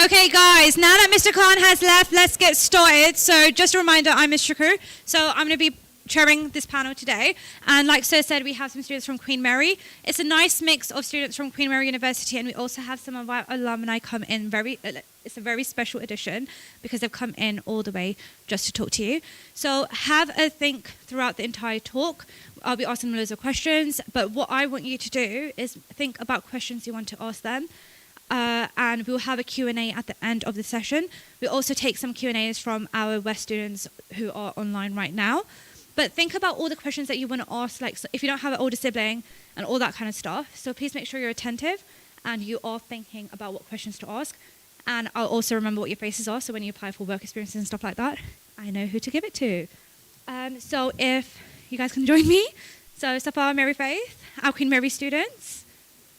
Okay, guys, now that Mr. Khan has left, let's get started. So just a reminder, I'm Ms. Shakur. So I'm going to be chairing this panel today. And like Sir said, we have some students from Queen Mary. It's a nice mix of students from Queen Mary University, and we also have some of our alumni come in. It's a very special edition because they've come in all the way just to talk to you. So have a think throughout the entire talk. I'll be asking them loads of questions, but what I want you to do is think about questions you want to ask them. And we'll have a Q&A at the end of the session. We'll also take some Q&As from our West students who are online right now. But think about all the questions that you want to ask, like so if you don't have an older sibling and all that kind of stuff. So please make sure you're attentive and you are thinking about what questions to ask. And I'll also remember what your faces are, so when you apply for work experiences and stuff like that, I know who to give it to. So if you guys can join me. So Safa, Mary Faith, our Queen Mary students,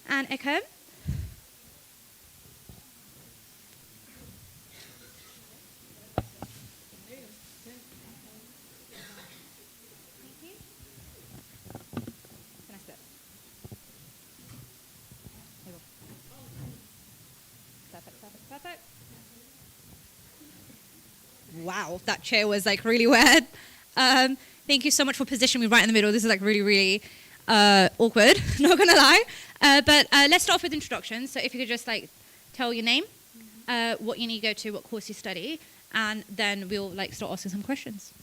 and Ekem. Perfect. Wow, that chair was like really weird. Thank you so much for positioning me right in the middle. This is like really awkward, not gonna lie. But let's start off with introductions. So if you could just like tell your name, what uni you go to, what course you study, and then we'll like start asking some questions.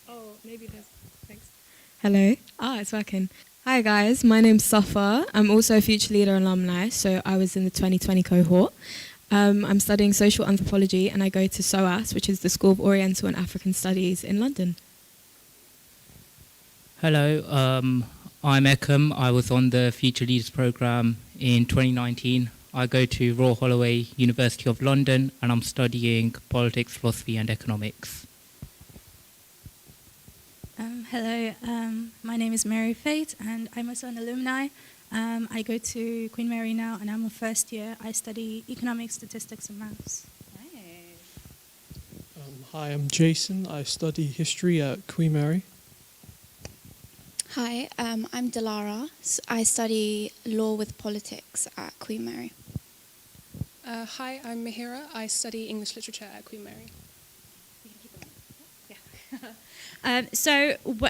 Oh, maybe there's. Thanks. Hello. It's working. Hi guys, my name's Safa. I'm also a Future Leader alumni, so I was in the 2020 cohort. I'm studying social anthropology and I go to SOAS, which is the School of Oriental and African Studies in London. Hello, I'm Ekem. I was on the Future Leaders programme in 2019. I go to Royal Holloway, University of London, and I'm studying politics, philosophy and economics. Hello, my name is Mary Faith and I'm also an alumni. I go to Queen Mary now and I'm a first year. I study economics, statistics and maths. Hi, I'm Jason. I study history at Queen Mary. Hi, I'm Delara. I study law with politics at Queen Mary. Hi, I'm Mahira. I study English literature at Queen Mary.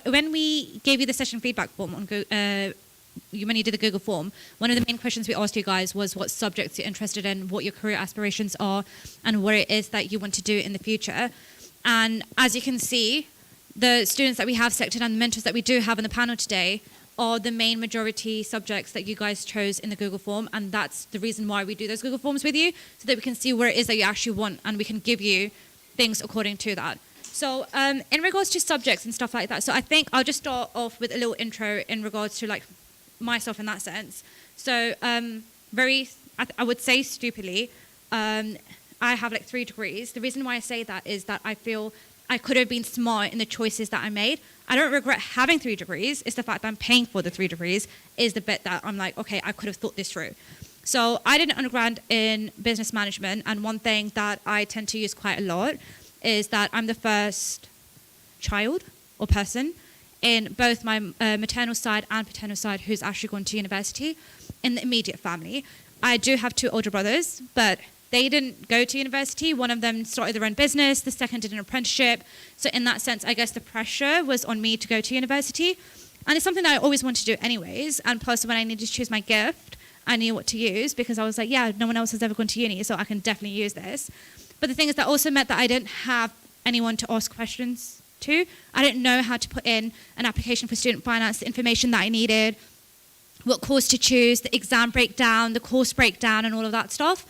When we gave you the session feedback form on when you did the Google form, one of the main questions we asked you guys was what subjects you're interested in, what your career aspirations are, and what it is that you want to do in the future. And as you can see, the students that we have selected and the mentors that we do have on the panel today are the main majority subjects that you guys chose in the Google form, and that's the reason why we do those Google forms with you, so that we can see where it is that you actually want, and we can give you things according to that. So in regards to subjects and stuff like that, so I think I'll just start off with a little intro in regards to like myself in that sense. So I would say stupidly, I have like 3 degrees. The reason why I say that is that I feel I could have been smart in the choices that I made. I don't regret having 3 degrees. It's the fact that I'm paying for the 3 degrees is the bit that I'm like, okay, I could have thought this through. So I did an undergrad in business management, and one thing that I tend to use quite a lot is that I'm the first child or person in both my maternal side and paternal side who's actually gone to university in the immediate family. I do have 2 older brothers, but they didn't go to university. One of them started their own business, the second did an apprenticeship. So in that sense, I guess the pressure was on me to go to university. And it's something that I always wanted to do anyways. And plus, when I needed to choose my gift, I knew what to use because I was like, yeah, no one else has ever gone to uni, so I can definitely use this. But the thing is that also meant that I didn't have anyone to ask questions to. I didn't know how to put in an application for student finance, the information that I needed, what course to choose, the exam breakdown, the course breakdown, and all of that stuff.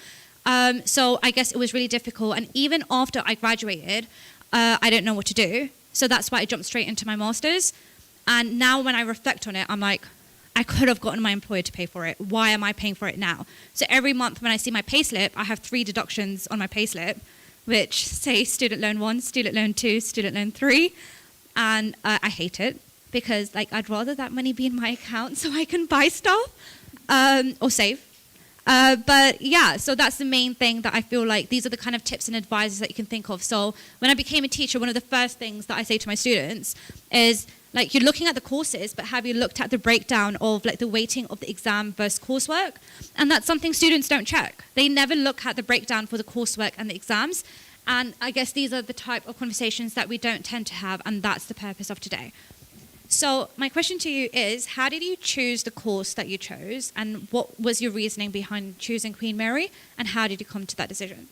So I guess it was really difficult. And even after I graduated, I didn't know what to do. So that's why I jumped straight into my master's. And now when I reflect on it, I'm like, I could have gotten my employer to pay for it. Why am I paying for it now? So every month when I see my payslip, I have 3 deductions on my payslip, which say student loan 1, student loan 2, student loan 3. And I hate it because like I'd rather that money be in my account so I can buy stuff or save. But yeah, so that's the main thing that I feel like these are the kind of tips and advices that you can think of. So when I became a teacher, one of the first things that I say to my students is like you're looking at the courses, but have you looked at the breakdown of like the weighting of the exam versus coursework? And that's something students don't check. They never look at the breakdown for the coursework and the exams. And I guess these are the type of conversations that we don't tend to have, and that's the purpose of today. So my question to you is, how did you choose the course that you chose, and what was your reasoning behind choosing Queen Mary, and how did you come to that decision?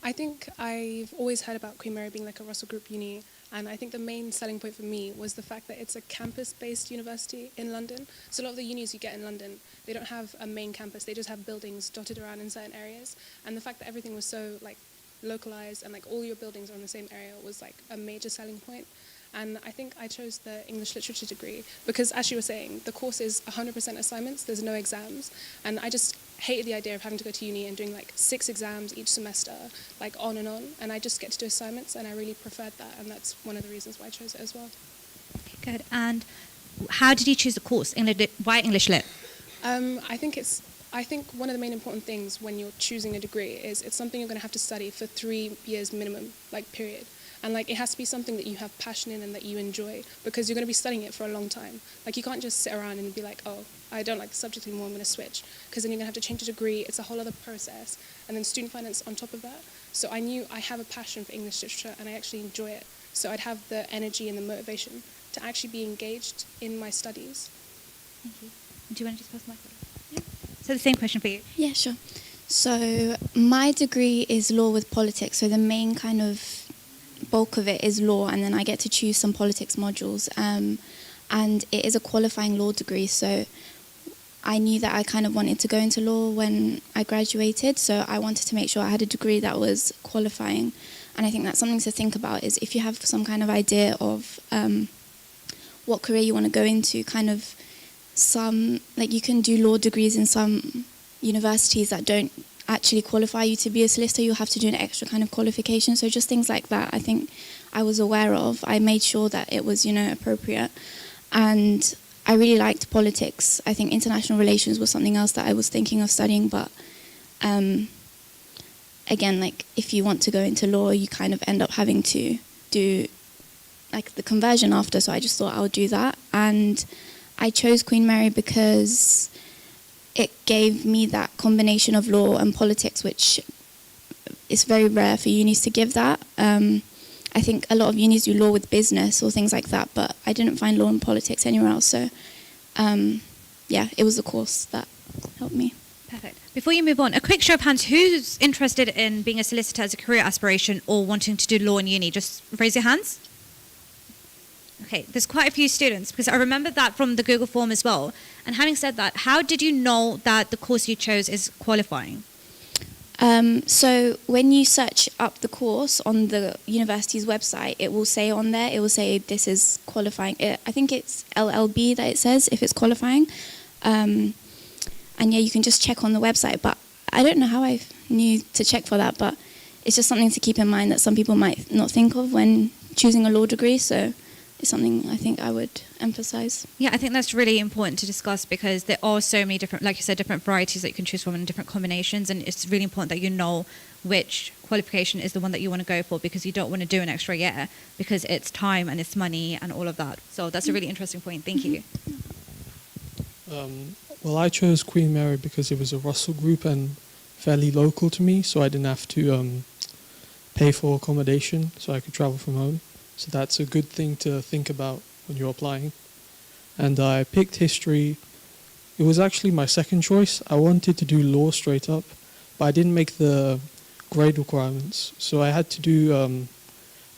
I think I've always heard about Queen Mary being like a Russell Group uni, and I think the main selling point for me was the fact that it's a campus-based university in London. So a lot of the unis you get in London, they don't have a main campus, they just have buildings dotted around in certain areas. And the fact that everything was so like localized and like all your buildings are in the same area was like a major selling point. And I think I chose the English literature degree because, as you were saying, the course is 100% assignments, there's no exams. And I just hated the idea of having to go to uni and doing like 6 exams each semester, like on. And I just get to do assignments, and I really preferred that. And that's one of the reasons why I chose it as well. Okay, good. And how did you choose the course? Why English Lit? I think one of the main important things when you're choosing a degree is it's something you're going to have to study for 3 years minimum, like period. And like it has to be something that you have passion in and that you enjoy, because you're going to be studying it for a long time. Like you can't just sit around and be like, oh, I don't like the subject anymore, I'm going to switch. Because then you're going to have to change a degree. It's a whole other process. And then student finance on top of that. So I knew I have a passion for English literature and I actually enjoy it. So I'd have the energy and the motivation to actually be engaged in my studies. Thank you. Do you want to just pass the microphone? Yeah. So the same question for you. Yeah, sure. So my degree is law with politics. So the main kind of bulk of it is law, and then I get to choose some politics modules. And it is a qualifying law degree. So I knew that I kind of wanted to go into law when I graduated. So I wanted to make sure I had a degree that was qualifying. And I think that's something to think about, is if you have some kind of idea of what career you want to go into, kind of like you can do law degrees in some universities that don't actually qualify you to be a solicitor. You'll have to do an extra kind of qualification. So just things like that, I think I was aware of. I made sure that it was, appropriate. And I really liked politics. I think international relations was something else that I was thinking of studying. But again, like if you want to go into law, you kind of end up having to do like the conversion after. So I just thought I would do that. And I chose Queen Mary because it gave me that combination of law and politics, which is very rare for unis to give that. I think a lot of unis do law with business or things like that, but I didn't find law and politics anywhere else. So, it was the course that helped me. Perfect. Before you move on, a quick show of hands. Who's interested in being a solicitor as a career aspiration or wanting to do law in uni? Just raise your hands. Okay, there's quite a few students, because I remember that from the Google form as well. And having said that, how did you know that the course you chose is qualifying? So when you search up the course on the university's website, it will say on there, it will say this is qualifying. I think it's LLB that it says if it's qualifying. And you can just check on the website. But I don't know how I knew to check for that, but it's just something to keep in mind that some people might not think of when choosing a law degree. So is something I think I would emphasize. Yeah, I think that's really important to discuss, because there are so many different, like you said, different varieties that you can choose from and different combinations, and it's really important that you know which qualification is the one that you want to go for, because you don't want to do an extra year because it's time and it's money and all of that. So that's a really interesting point. Thank you. Well, I chose Queen Mary because it was a Russell Group and fairly local to me, so I didn't have to pay for accommodation, so I could travel from home. So that's a good thing to think about when you're applying. And I picked history. It was actually my second choice. I wanted to do law straight up, but I didn't make the grade requirements. So I had to do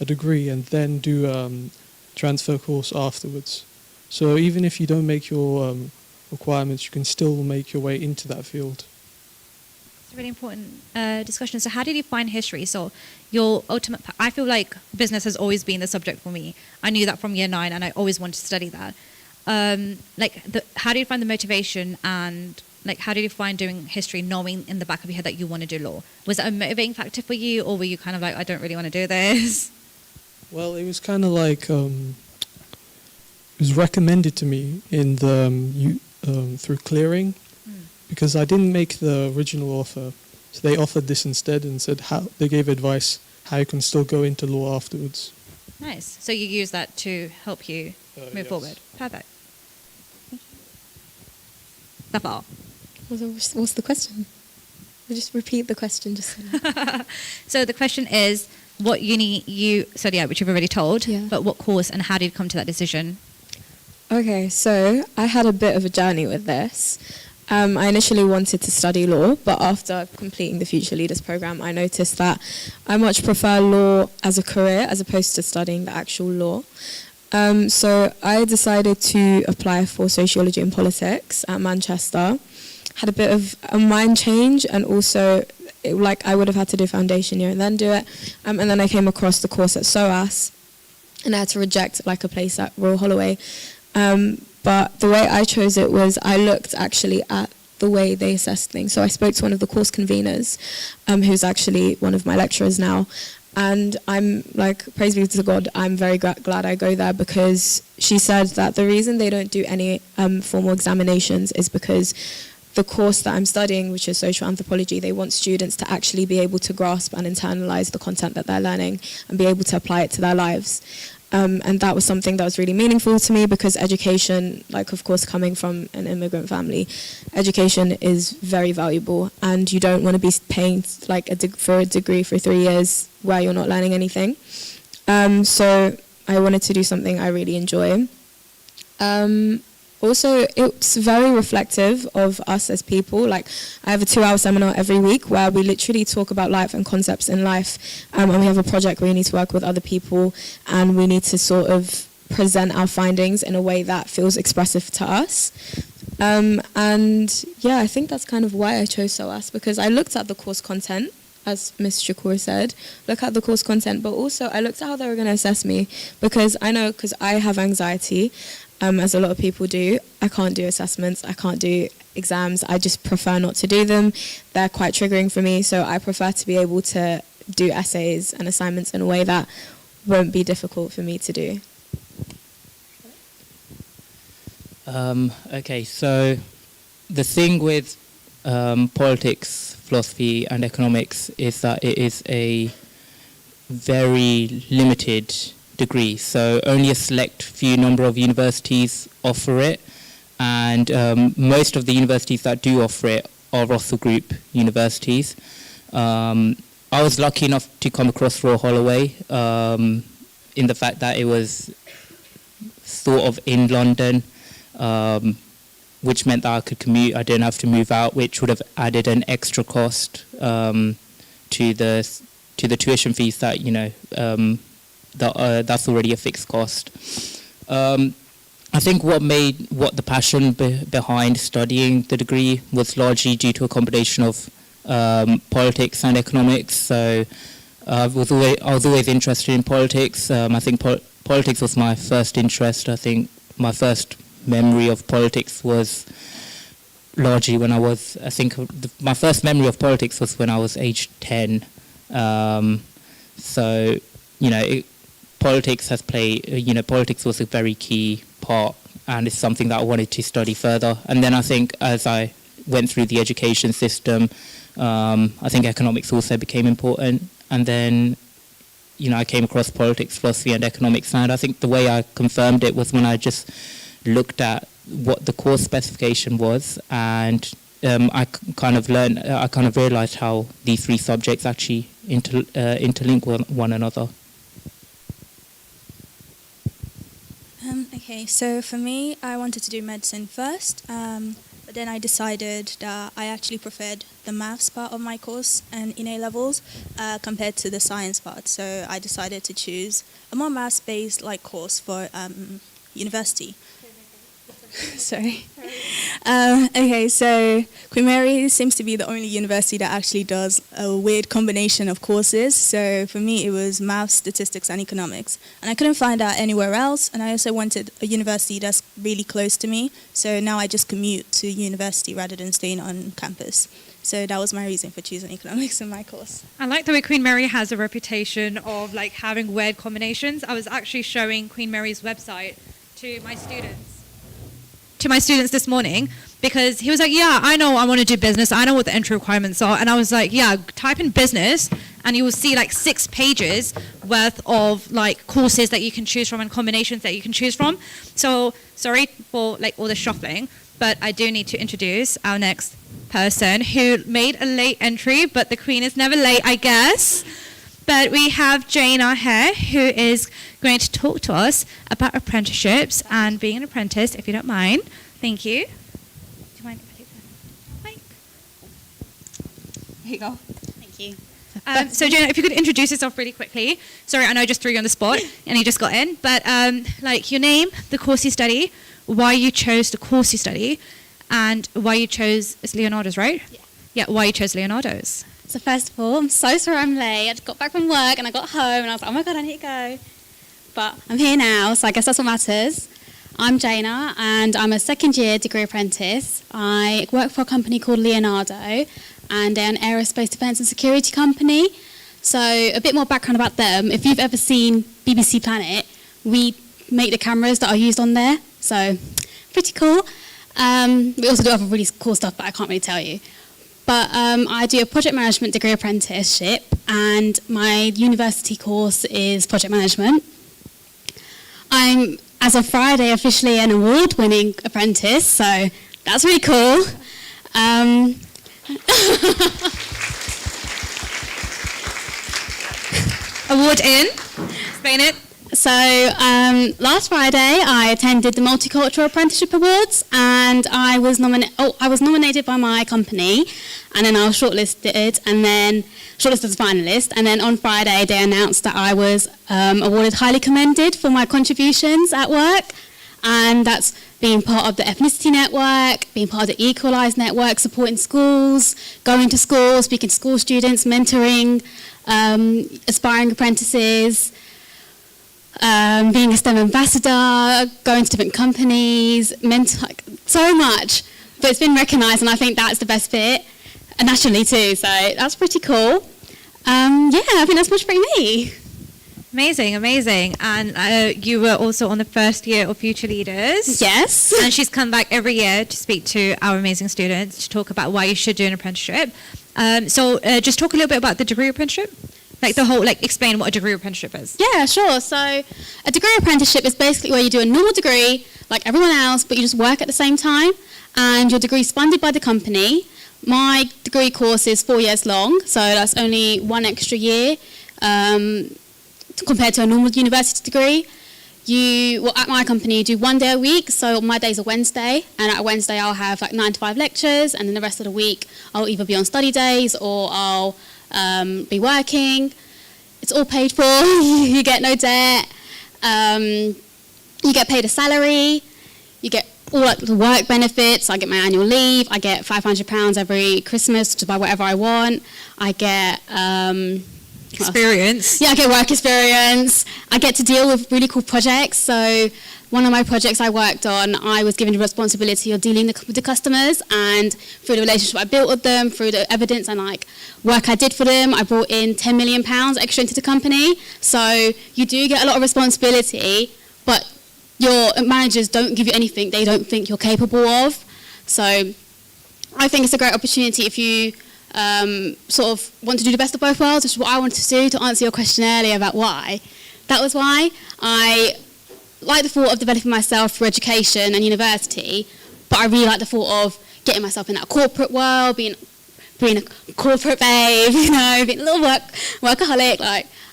a degree and then do transfer course afterwards. So even if you don't make your requirements, you can still make your way into that field. It's a really important discussion. So how did you find history? So your ultimate, I feel like business has always been the subject for me. I knew that from year 9 and I always wanted to study that. How do you find the motivation, and how did you find doing history knowing in the back of your head that you want to do law? Was that a motivating factor for you, or were you kind of like, I don't really want to do this? Well, it was kind of like, it was recommended to me in the through clearing, because I didn't make the original offer. So they offered this instead and said they gave advice how you can still go into law afterwards. Nice. So you use that to help you move Yes. forward. Perfect. That's all. What's the question? Just repeat the question. So the question is, what uni you study at, which you've already told, Yeah. but what course and how did you come to that decision? Okay, so I had a bit of a journey with this. I initially wanted to study law, but after completing the Future Leaders program, I noticed that I much prefer law as a career as opposed to studying the actual law. So I decided to apply for sociology and politics at Manchester. Had a bit of a mind change, and also I would have had to do foundation year and then do it. And then I came across the course at SOAS, and I had to reject a place at Royal Holloway. But the way I chose it was I looked actually at the way they assessed things. So I spoke to one of the course conveners, who's actually one of my lecturers now. And I'm praise be to God, I'm very glad I go there, because she said that the reason they don't do any formal examinations is because the course that I'm studying, which is social anthropology, they want students to actually be able to grasp and internalize the content that they're learning and be able to apply it to their lives. And that was something that was really meaningful to me, because education, of course, coming from an immigrant family, education is very valuable, and you don't want to be paying for a degree for 3 years where you're not learning anything. So I wanted to do something I really enjoy. Also, it's very reflective of us as people. I have a 2-hour seminar every week where we literally talk about life and concepts in life. And we have a project where we need to work with other people, and we need to sort of present our findings in a way that feels expressive to us. And yeah, I think that's kind of why I chose SOAS, because I looked at the course content, as Ms. Shakur said, look at the course content, but also I looked at how they were going to assess me, because I have anxiety. As a lot of people do, I can't do assessments, I can't do exams, I just prefer not to do them. They're quite triggering for me, so I prefer to be able to do essays and assignments in a way that won't be difficult for me to do. Okay, so the thing with politics, philosophy and economics is that it is a very limited degree, so only a select few number of universities offer it, and most of the universities that do offer it are Russell Group universities. I was lucky enough to come across Royal Holloway in the fact that it was sort of in London, which meant that I could commute, I didn't have to move out, which would have added an extra cost to the tuition fees that that's already a fixed cost. I think what the passion behind studying the degree was largely due to a combination of politics and economics. So I was always interested in politics. I think politics was my first interest. I think my first memory of politics was largely when my first memory of politics was when I was aged 10. So politics has played, politics was a very key part, and it's something that I wanted to study further. And then I think as I went through the education system, I think economics also became important. And then, I came across politics, philosophy and economics, and I think the way I confirmed it was when I just looked at what the course specification was, and I kind of realized how these three subjects actually interlink one another. Okay, so for me, I wanted to do medicine first, but then I decided that I actually preferred the maths part of my course and in A-levels compared to the science part. So I decided to choose a more maths-based course for university. Sorry. Okay, so Queen Mary seems to be the only university that actually does a weird combination of courses. So for me, it was maths, statistics, and economics. And I couldn't find that anywhere else. And I also wanted a university that's really close to me. So now I just commute to university rather than staying on campus. So that was my reason for choosing economics in my course. I like the way Queen Mary has a reputation of having weird combinations. I was actually showing Queen Mary's website to my students this morning, because he was like, yeah, I know I want to do business, I know what the entry requirements are, and I was like, yeah, type in business and you will see like 6 pages worth of like courses that you can choose from and combinations that you can choose from. So sorry for like all the shuffling, but I do need to introduce our next person who made a late entry, but the queen is never late, I guess. But we have Jaina here, who is going to talk to us about apprenticeships and being an apprentice, if you don't mind. Thank you. Do you mind if I take the mic? Here you go. Thank you. So Jaina, if you could introduce yourself really quickly. Sorry, I know I just threw you on the spot and you just got in. But like your name, the course you study, why you chose the course you study, and why you chose, it's Leonardo's, right? Yeah. Yeah, why you chose Leonardo's. So first of all, I'm so sorry I'm late. I just got back from work and I got home and I was like, oh my God, I need to go. But I'm here now, so I guess that's what matters. I'm Jaina and I'm a second year degree apprentice. I work for a company called Leonardo and they're an aerospace defence and security company. So a bit more background about them. If you've ever seen BBC Planet, we make the cameras that are used on there. So pretty cool. We also do other really cool stuff, but I can't really tell you. But I do a project management degree apprenticeship and my university course is project management. I'm, as of Friday, officially an award-winning apprentice, so that's really cool. Award in? Explain it. So last Friday, I attended the Multicultural Apprenticeship Awards, and I was nominated by my company, and then I was shortlisted, and then shortlisted as a finalist. And then on Friday, they announced that I was awarded highly commended for my contributions at work, and that's being part of the ethnicity network, being part of the Equalise network, supporting schools, going to schools, speaking to school students, mentoring aspiring apprentices. Being a STEM ambassador, going to different companies, so much. But it's been recognised, and I think that's the best bit, and nationally too, so that's pretty cool. I think that's much for me. Amazing, amazing. And you were also on the first year of Future Leaders. Yes. And she's come back every year to speak to our amazing students to talk about why you should do an apprenticeship. So just talk a little bit about the degree apprenticeship. Like the whole, explain what a degree apprenticeship is. Yeah, sure. So a degree apprenticeship is basically where you do a normal degree, like everyone else, but you just work at the same time, and your degree is funded by the company. My degree course is 4 years long, so that's only 1 extra year compared to a normal university degree. At my company, you do 1 day a week, so my day's a Wednesday, and at Wednesday I'll have 9 to 5 lectures, and then the rest of the week I'll either be on study days or I'll be working. It's all paid for. You get no debt. You get paid a salary. You get all the work benefits. I get my annual leave. I get £500 every Christmas to buy whatever I want. I get Experience. Yeah, I get work experience. I get to deal with really cool projects. So one of my projects I worked on, I was given the responsibility of dealing with the customers, and through the relationship I built with them, through the evidence and work I did for them, I brought in £10 million extra into the company. So you do get a lot of responsibility, but your managers don't give you anything they don't think you're capable of. So I think it's a great opportunity if you sort of want to do the best of both worlds, which is what I wanted to do, to answer your question earlier about why. That was why I like the thought of developing myself through education and university, but I really like the thought of getting myself in that corporate world, being a corporate babe, being a little workaholic.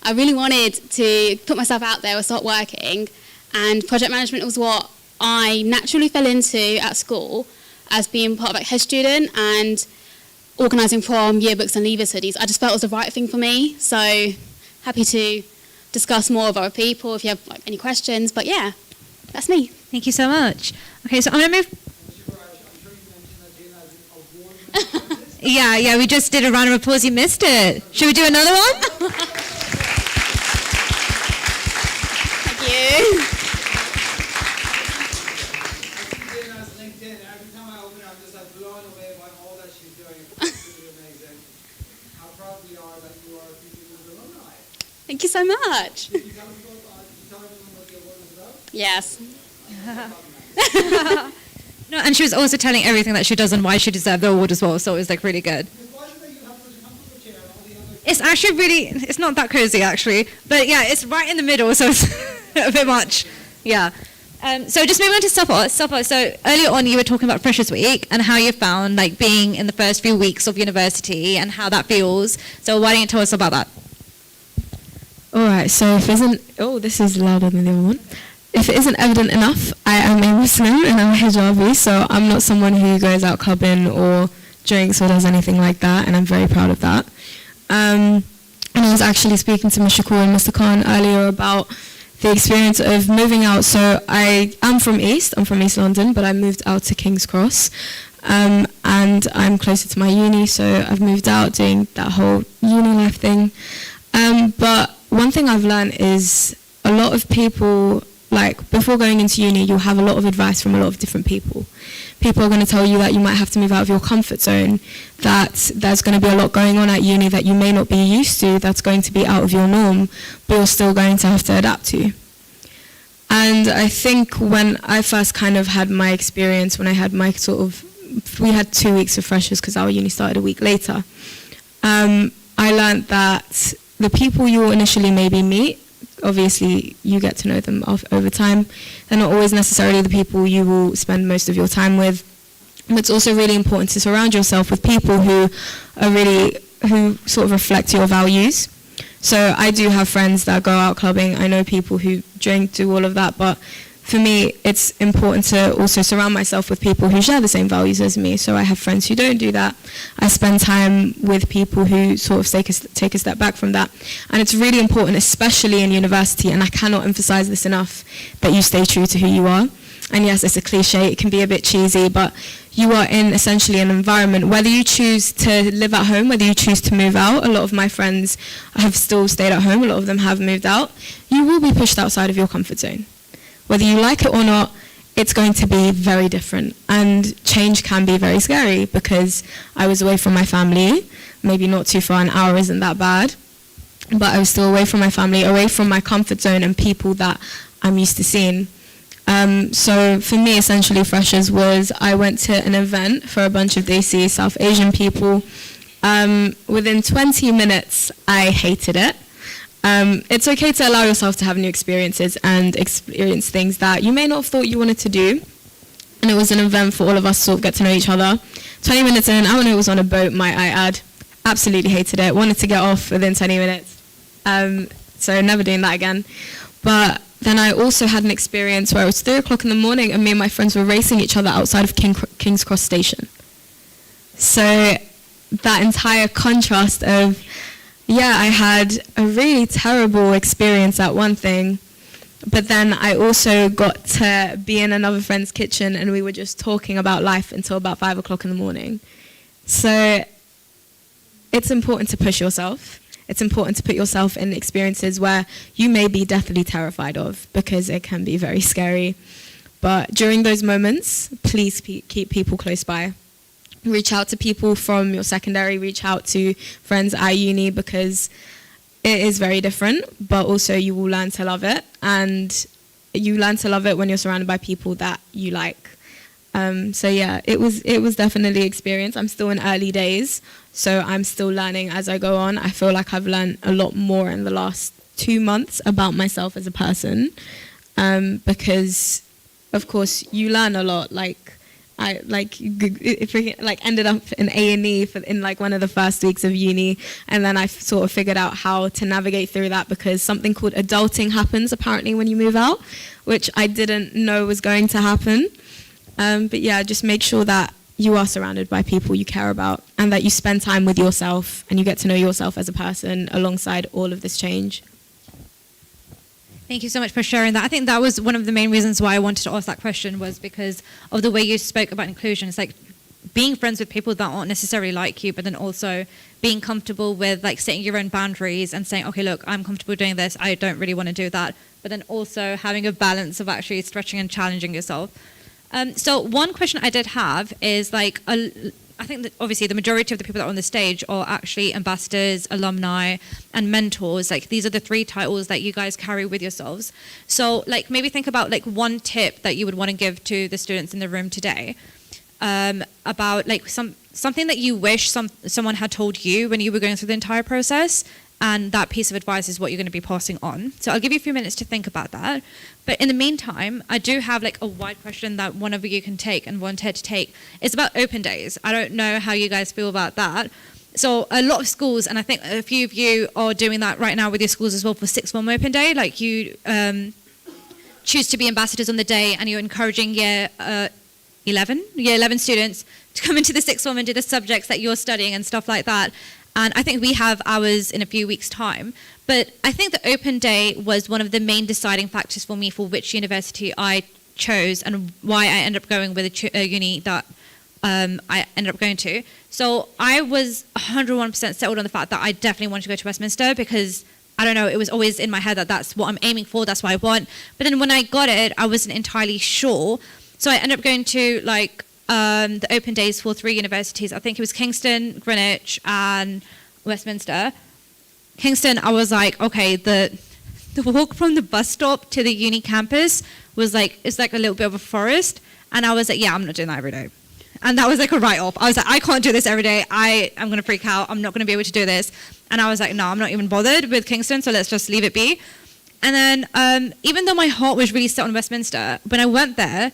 I really wanted to put myself out there and start working, and project management was what I naturally fell into at school as being part of head student and organising prom, yearbooks and leavers hoodies. I just felt it was the right thing for me, so happy to discuss more with other people if you have any questions, but yeah, that's me. Thank you so much. Okay, so I'm going to move. Yeah, we just did a round of applause. You missed it. Should we do another one? Thank you. Every time I open it, I'm just blown away by all that she's doing. It's absolutely amazing. How proud we are that you are a Future Leaders alumni. Thank you so much. Can you tell everyone what the award is about? Yes. No, and she was also telling everything that she does and why she deserved the award as well, so it was really good. Why is it that you have such a comfortable chair and all the other It's actually it's not that cozy actually, but yeah, it's right in the middle, so it's a bit much. Yeah. So just moving on to Safa. So earlier on you were talking about Freshers Week and how you found like being in the first few weeks of university and how that feels. So why don't you tell us about that? All right, so this is louder than the other one. If it isn't evident enough, I am a Muslim and I'm a hijabi, so I'm not someone who goes out clubbing or drinks or does anything like that, and I'm very proud of that. And I was actually speaking to Mr. Kaur and Mr. Khan earlier about the experience of moving out. So I'm from East London, but I moved out to King's Cross, and I'm closer to my uni, so I've moved out doing that whole uni life thing. But one thing I've learned is a lot of people, like before going into uni, you'll have a lot of advice from a lot of different people. People are going to tell you that you might have to move out of your comfort zone, that there's going to be a lot going on at uni that you may not be used to, that's going to be out of your norm, but you're still going to have to adapt to. And I think when I first kind of had my experience, when I had my we had 2 weeks of freshers because our uni started a week later, I learned that the people you will initially maybe meet, obviously you get to know them over time, they're not always necessarily the people you will spend most of your time with. And it's also really important to surround yourself with people who sort of reflect your values. So I do have friends that go out clubbing, I know people who drink, do all of that, but for me, it's important to also surround myself with people who share the same values as me. So I have friends who don't do that. I spend time with people who sort of take a step back from that. And it's really important, especially in university, and I cannot emphasize this enough, that you stay true to who you are. And yes, it's a cliche, it can be a bit cheesy, but you are in essentially an environment, whether you choose to live at home, whether you choose to move out, a lot of my friends have still stayed at home, a lot of them have moved out, you will be pushed outside of your comfort zone. Whether you like it or not, it's going to be very different. And change can be very scary because I was away from my family, maybe not too far, an hour isn't that bad, but I was still away from my family, away from my comfort zone and people that I'm used to seeing. So for me, essentially, Freshers was I went to an event for a bunch of Desi South Asian people. Within 20 minutes, I hated it. It's okay to allow yourself to have new experiences and experience things that you may not have thought you wanted to do. And it was an event for all of us to sort of get to know each other. 20 minutes in, I know it was on a boat, might I add. Absolutely hated it. Wanted to get off within 20 minutes. So never doing that again. But then I also had an experience where it was 3 o'clock in the morning and me and my friends were racing each other outside of King's Cross Station. So that entire contrast of, yeah, I had a really terrible experience at one thing, but then I also got to be in another friend's kitchen and we were just talking about life until about 5 o'clock in the morning. So it's important to push yourself. It's important to put yourself in experiences where you may be deathly terrified of because it can be very scary. But during those moments, please keep people close by. Reach out to people from your secondary, reach out to friends at uni because it is very different, but also you will learn to love it. And you learn to love it when you're surrounded by people that you like. So yeah, it was definitely an experience. I'm still in early days, so I'm still learning as I go on. I feel like I've learned a lot more in the last 2 months about myself as a person, because of course you learn a lot. I ended up in A&E in like one of the first weeks of uni, and then I sort of figured out how to navigate through that because something called adulting happens apparently when you move out, which I didn't know was going to happen. But yeah, just make sure that you are surrounded by people you care about and that you spend time with yourself and you get to know yourself as a person alongside all of this change. Thank you so much for sharing that. I think that was one of the main reasons why I wanted to ask that question, was because of the way you spoke about inclusion. It's like being friends with people that aren't necessarily like you, but then also being comfortable with like setting your own boundaries and saying, okay, look, I'm comfortable doing this, I don't really want to do that. But then also having a balance of actually stretching and challenging yourself. So one question I did have is like, I think that obviously the majority of the people that are on the stage are actually ambassadors, alumni, and mentors. Like these are the 3 titles that you guys carry with yourselves. So like maybe think about like one tip that you would want to give to the students in the room today about like something that you wish someone had told you when you were going through the entire process, and that piece of advice is what you're going to be passing on. So I'll give you a few minutes to think about that. But in the meantime, I do have like a wide question that one of you can take and wanted to take. It's about open days. I don't know how you guys feel about that. So a lot of schools, and I think a few of you are doing that right now with your schools as well for sixth form open day, like you choose to be ambassadors on the day and you're encouraging year 11 students to come into the sixth form and do the subjects that you're studying and stuff like that. And I think we have ours in a few weeks' time. But I think the open day was one of the main deciding factors for me for which university I chose and why I ended up going with a uni that I ended up going to. So I was 101% settled on the fact that I definitely wanted to go to Westminster because, I don't know, it was always in my head that that's what I'm aiming for, that's what I want. But then when I got it, I wasn't entirely sure. So I ended up going to like the open days for 3 universities. I think it was Kingston, Greenwich, and Westminster. Kingston, I was like, okay, the walk from the bus stop to the uni campus was like, it's like a little bit of a forest. And I was like, yeah, I'm not doing that every day. And that was like a write-off. I was like, I can't do this every day. I'm going to freak out. I'm not going to be able to do this. And I was like, no, I'm not even bothered with Kingston, so let's just leave it be. And then even though my heart was really set on Westminster, when I went there,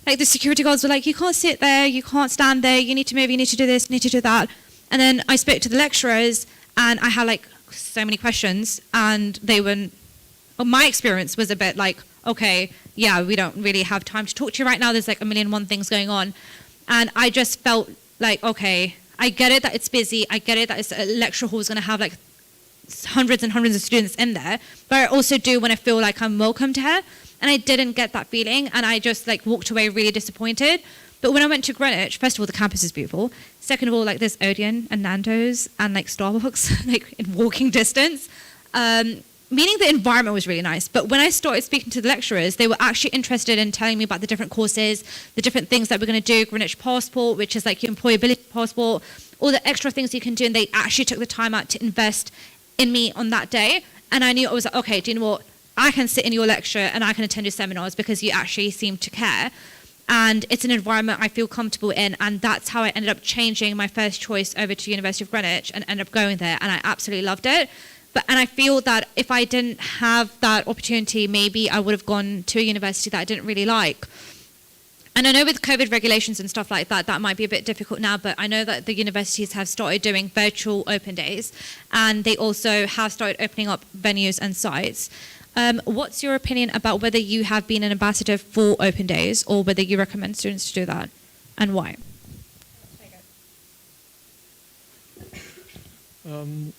like the security guards were like, you can't sit there, you can't stand there, you need to move, you need to do this, you need to do that. And then I spoke to the lecturers, and I had like so many questions, and they were, well, my experience was a bit like, okay, yeah, we don't really have time to talk to you right now. There's like a million and one things going on. And I just felt like, okay, I get it that it's busy. I get it that it's a lecture hall is going to have like hundreds and hundreds of students in there. But I also do want to feel like I'm welcomed here. And I didn't get that feeling. And I just like walked away really disappointed. But when I went to Greenwich, first of all, the campus is beautiful. Second of all, like there's Odeon and Nando's and like Starbucks, like in walking distance. Meaning the environment was really nice. But when I started speaking to the lecturers, they were actually interested in telling me about the different courses, the different things that we're going to do, Greenwich Passport, which is like your employability passport, all the extra things you can do. And they actually took the time out to invest in me on that day. And I knew, I was like, okay, do you know what? I can sit in your lecture and I can attend your seminars because you actually seem to care. And it's an environment I feel comfortable in. And that's how I ended up changing my first choice over to University of Greenwich and ended up going there. And I absolutely loved it. And I feel that if I didn't have that opportunity, maybe I would have gone to a university that I didn't really like. And I know with COVID regulations and stuff like that, that might be a bit difficult now, but I know that the universities have started doing virtual open days, and they also have started opening up venues and sites. What's your opinion about whether you have been an ambassador for open days or whether you recommend students to do that, and why?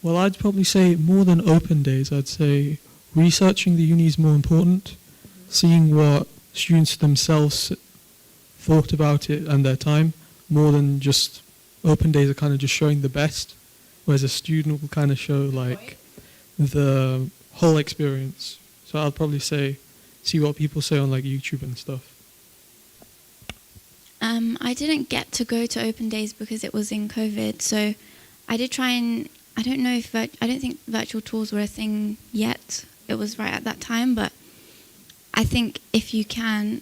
Well, I'd probably say more than open days. I'd say researching the uni is more important. Seeing what students themselves thought about it and their time, more than just open days are kind of just showing the best, whereas a student will kind of show like the whole experience. So I'll probably say see what people say on like YouTube and stuff. I didn't get to go to open days because it was in COVID, so I did try and I don't think virtual tours were a thing yet. It was right at that time, but I think if you can,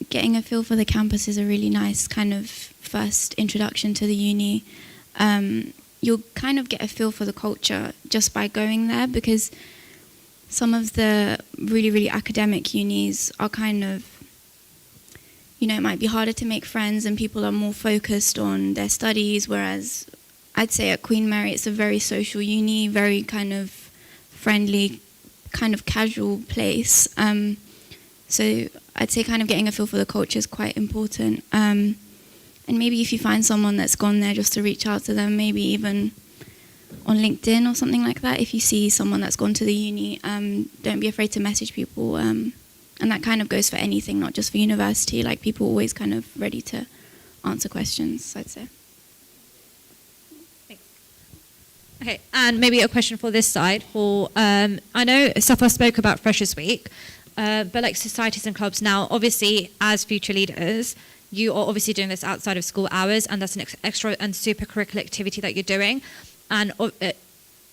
getting a feel for the campus is a really nice kind of first introduction to the uni. You'll kind of get a feel for the culture just by going there, because some of the really, really academic unis are kind of, you know, it might be harder to make friends and people are more focused on their studies, whereas I'd say at Queen Mary it's a very social uni, very kind of friendly, kind of casual place. So I'd say kind of getting a feel for the culture is quite important. And maybe if you find someone that's gone there, just to reach out to them, maybe even on LinkedIn or something like that. If you see someone that's gone to the uni, don't be afraid to message people. And that kind of goes for anything, not just for university. Like people are always kind of ready to answer questions, I'd say. Okay, and maybe a question for this side. I know Safa spoke about Freshers Week, but like societies and clubs now, obviously as future leaders, you are obviously doing this outside of school hours, and that's an extra and super curricular activity that you're doing. And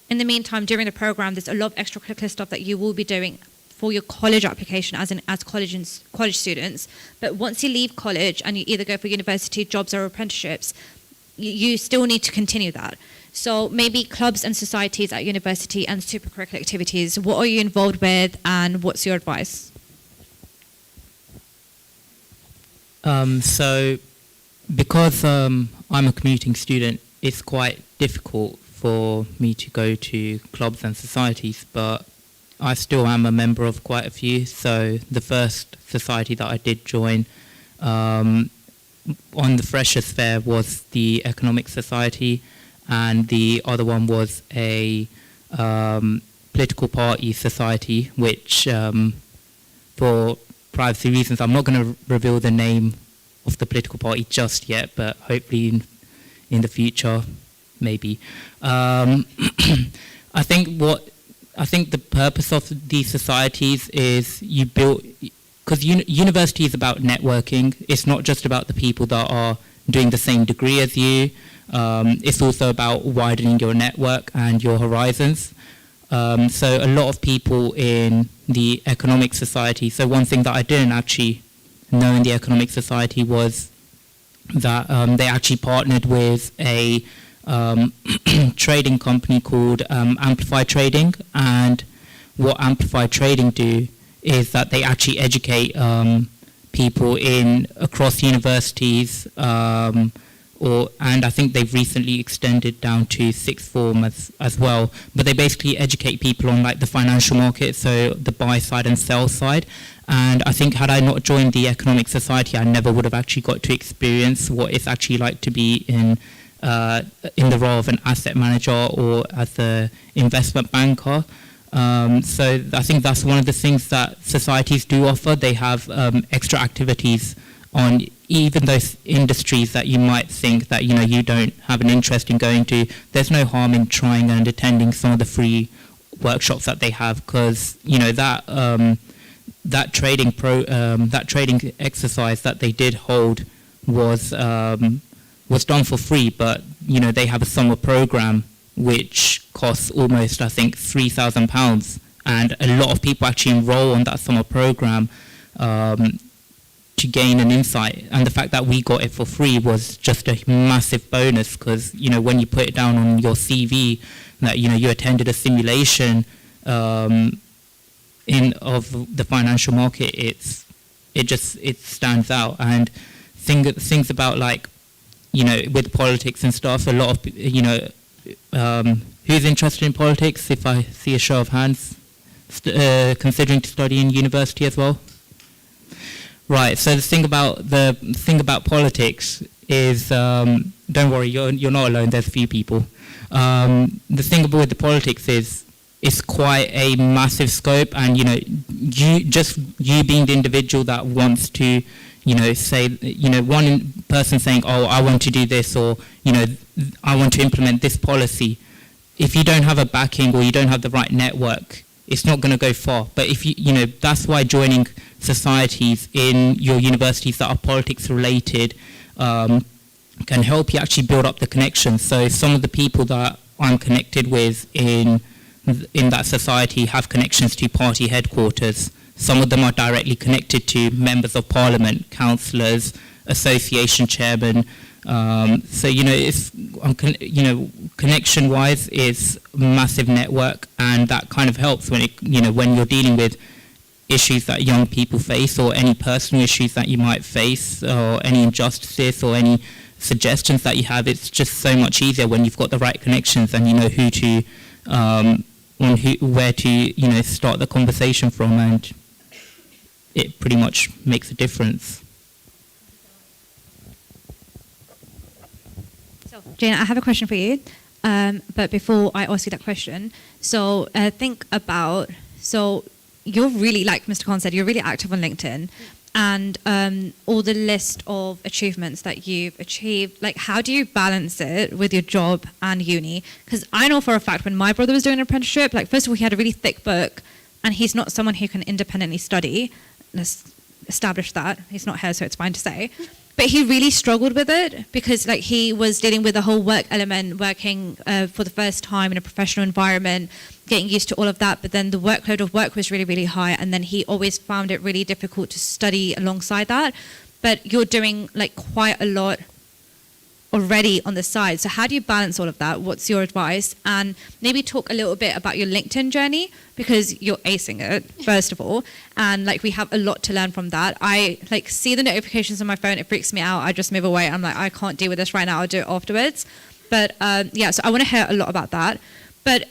in the meantime, during the program, there's a lot of extracurricular stuff that you will be doing for your college application as college students. But once you leave college and you either go for university, jobs or apprenticeships, you still need to continue that. So maybe clubs and societies at university and supercurricular activities, what are you involved with and what's your advice? So because I'm a commuting student, it's quite difficult for me to go to clubs and societies, but I still am a member of quite a few. So the first society that I did join on the Freshers' Fair was the Economic Society, and the other one was a political party society, which for privacy reasons, I'm not going to reveal the name of the political party just yet, but hopefully in the future, maybe. I think the purpose of these societies is you build, because university is about networking. It's not just about the people that are doing the same degree as you. It's also about widening your network and your horizons. So a lot of people in the Economic Society, so one thing that I didn't actually know in the Economic Society was that they actually partnered with a trading company called Amplify Trading, and what Amplify Trading do is that they actually educate people across universities, and I think they've recently extended down to sixth form as well. But they basically educate people on like the financial market, so the buy side and sell side. And I think had I not joined the Economic Society, I never would have actually got to experience what it's actually like to be in the role of an asset manager or as an investment banker. So I think that's one of the things that societies do offer. They have extra activities on even those industries that you might think that you don't have an interest in going to. There's no harm in trying and attending some of the free workshops that they have, because that trading exercise that they did hold was done for free, but they have a summer program which costs almost, I think, £3,000, and a lot of people actually enroll on that summer program to gain an insight. And the fact that we got it for free was just a massive bonus, because when you put it down on your CV that you attended a simulation of the financial market, it stands out. And things about like with politics and stuff, a lot of who's interested in politics, if I see a show of hands, considering to study in university as well. Right, so the thing about politics is, don't worry, you're not alone, there's a few people. The thing with the politics is it's quite a massive scope, and you being the individual that wants to say, one person saying, oh, I want to do this, or I want to implement this policy. If you don't have a backing or you don't have the right network, it's not going to go far. But if that's why joining societies in your universities that are politics related can help you actually build up the connections. So some of the people that I'm connected with in that society have connections to party headquarters. Some of them are directly connected to members of parliament, councillors, association chairmen. So it's connection-wise, it's a massive network, and that kind of helps when when you're dealing with issues that young people face, or any personal issues that you might face, or any injustices, or any suggestions that you have. It's just so much easier when you've got the right connections and you know where to start the conversation from, and it pretty much makes a difference. So, Jane, I have a question for you. But before I ask you that question, so think about, so you're really, like Mr. Khan said, you're really active on LinkedIn, and all the list of achievements that you've achieved, like how do you balance it with your job and uni? Because I know for a fact when my brother was doing an apprenticeship, like first of all, he had a really thick book, and he's not someone who can independently study. Let's establish that. He's not here, so it's fine to say. But he really struggled with it because like he was dealing with the whole work element, working for the first time in a professional environment, getting used to all of that. But then the workload of work was really, really high. And then he always found it really difficult to study alongside that. But you're doing like quite a lot already on the side. So how do you balance all of that? What's your advice? And maybe talk a little bit about your LinkedIn journey, because you're acing it, first of all. And like, we have a lot to learn from that. I like see the notifications on my phone. It freaks me out. I just move away. I'm like, I can't deal with this right now. I'll do it afterwards. But yeah, so I want to hear a lot about that. But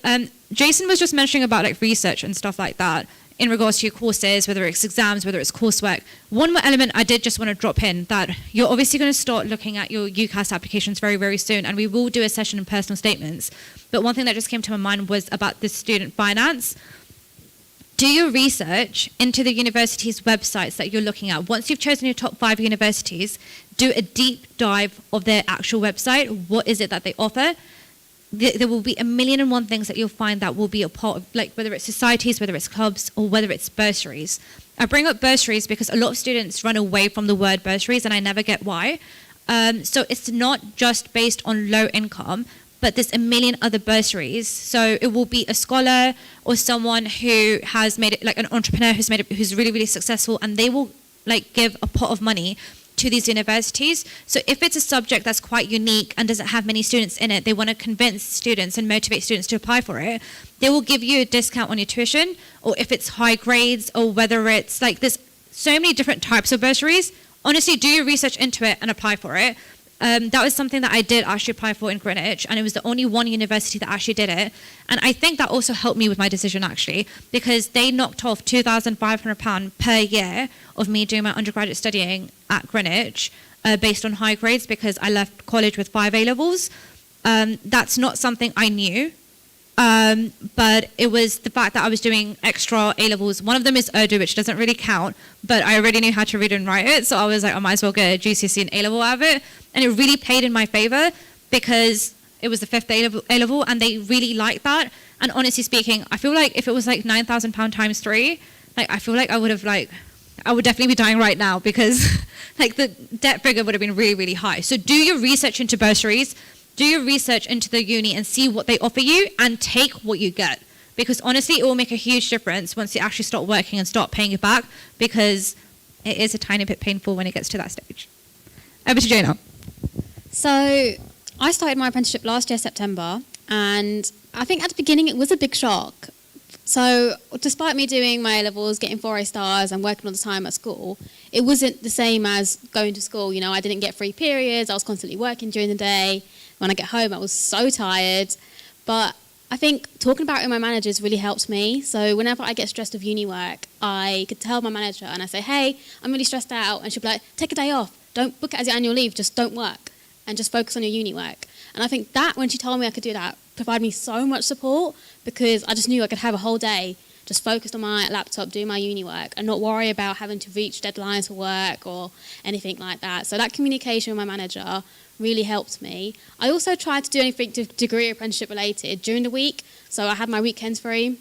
Jason was just mentioning about like research and stuff like that in regards to your courses, whether it's exams, whether it's coursework. One more element I did just want to drop in, that you're obviously going to start looking at your UCAS applications very, very soon, and we will do a session in personal statements. But one thing that just came to my mind was about the student finance. Do your research into the university's websites that you're looking at. Once you've chosen your top 5 universities, do a deep dive of their actual website. What is it that they offer? There will be 1,000,001 things that you'll find that will be a part of, like whether it's societies, whether it's clubs, or whether it's bursaries. I bring up bursaries because a lot of students run away from the word bursaries, and I never get why. So it's not just based on low income, but there's 1,000,000 other bursaries. So it will be a scholar or someone who has made it, like an entrepreneur who's really, really successful, and they will like give a pot of money to these universities. So if it's a subject that's quite unique and doesn't have many students in it, they want to convince students and motivate students to apply for it, they will give you a discount on your tuition. Or if it's high grades, or whether it's like, there's so many different types of bursaries. Honestly, do your research into it and apply for it. That was something that I did actually apply for in Greenwich, and it was the only one university that actually did it. And I think that also helped me with my decision, actually, because they knocked off £2,500 per year of me doing my undergraduate studying at Greenwich based on high grades, because I left college with 5 A-levels. That's not something I knew. But it was the fact that I was doing extra A-levels. One of them is Urdu, which doesn't really count, but I already knew how to read and write it, so I was like, I might as well get a GCSE and A-level out of it. And it really played in my favor, because it was the 5th A-level, and they really liked that. And honestly speaking, I feel like if it was like £9,000 times 3, like I feel like I would definitely be dying right now, because like the debt figure would have been really, really high. So do your research into bursaries. Do your research into the uni and see what they offer you, and take what you get. Because honestly, it will make a huge difference once you actually start working and start paying it back, because it is a tiny bit painful when it gets to that stage. Over to Jana. So I started my apprenticeship last year, September, and I think at the beginning it was a big shock. So despite me doing my A-levels, getting 4 stars and working all the time at school, it wasn't the same as going to school. You know, I didn't get free periods. I was constantly working during the day. When I get home, I was so tired. But I think talking about it with my managers really helped me. So whenever I get stressed with uni work, I could tell my manager and I say, hey, I'm really stressed out. And she'll be like, take a day off. Don't book it as your annual leave. Just don't work and just focus on your uni work. And I think that when she told me I could do that, provided me so much support, because I just knew I could have a whole day just focused on my laptop doing my uni work and not worry about having to reach deadlines for work or anything like that. So that communication with my manager really helped me. I also tried to do anything degree apprenticeship related during the week, so I had my weekends free.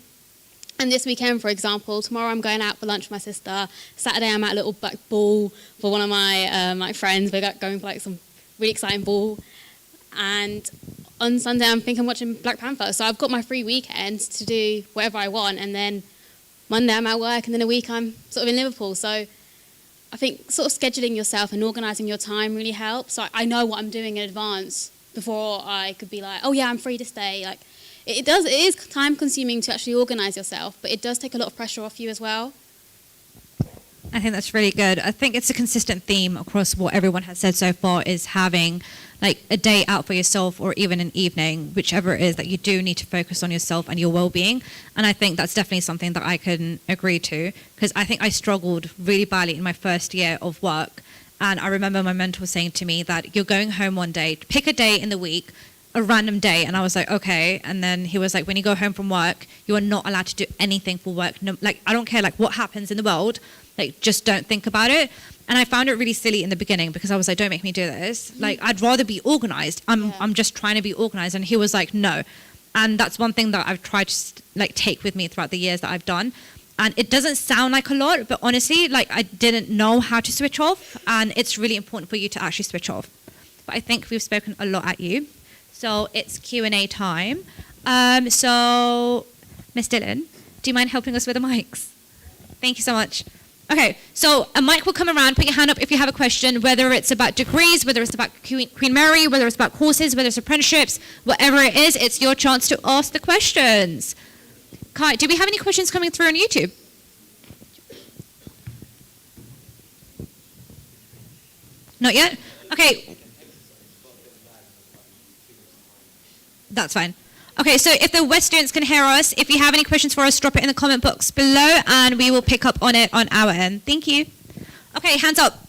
And this weekend, for example, tomorrow I'm going out for lunch with my sister. Saturday I'm at a little ball for one of my friends. We're going for like some really exciting ball. And on Sunday I'm thinking watching Black Panther. So I've got my free weekends to do whatever I want. And then Monday I'm at work, and then a week I'm sort of in Liverpool. So I think sort of scheduling yourself and organising your time really helps. So I know what I'm doing in advance before I could be like, oh yeah, I'm free this day. Like it is time consuming to actually organise yourself, but it does take a lot of pressure off you as well. I think that's really good. I think it's a consistent theme across what everyone has said so far, is having like a day out for yourself, or even an evening, whichever it is, that you do need to focus on yourself and your well-being. And I think that's definitely something that I can agree to, because I think I struggled really badly in my first year of work. And I remember my mentor saying to me that you're going home one day, pick a day in the week, a random day. And I was like, okay. And then he was like, when you go home from work, you are not allowed to do anything for work. No, like, I don't care like what happens in the world, like just don't think about it. And I found it really silly in the beginning, because I was like, don't make me do this. Like, I'd rather be organized. I'm just trying to be organized. And he was like, no. And that's one thing that I've tried to like take with me throughout the years that I've done. And it doesn't sound like a lot, but honestly, like I didn't know how to switch off. And it's really important for you to actually switch off. But I think we've spoken a lot at you. So it's Q&A time. So Miss Dillon, do you mind helping us with the mics? Thank you so much. Okay, so a mic will come around. Put your hand up if you have a question, whether it's about degrees, whether it's about Queen Mary, whether it's about courses, whether it's apprenticeships, whatever it is, it's your chance to ask the questions. Kai, do we have any questions coming through on YouTube? Not yet? Okay. That's fine. Okay, so if the West students can hear us, if you have any questions for us, drop it in the comment box below and we will pick up on it on our end. Thank you. Okay, hands up.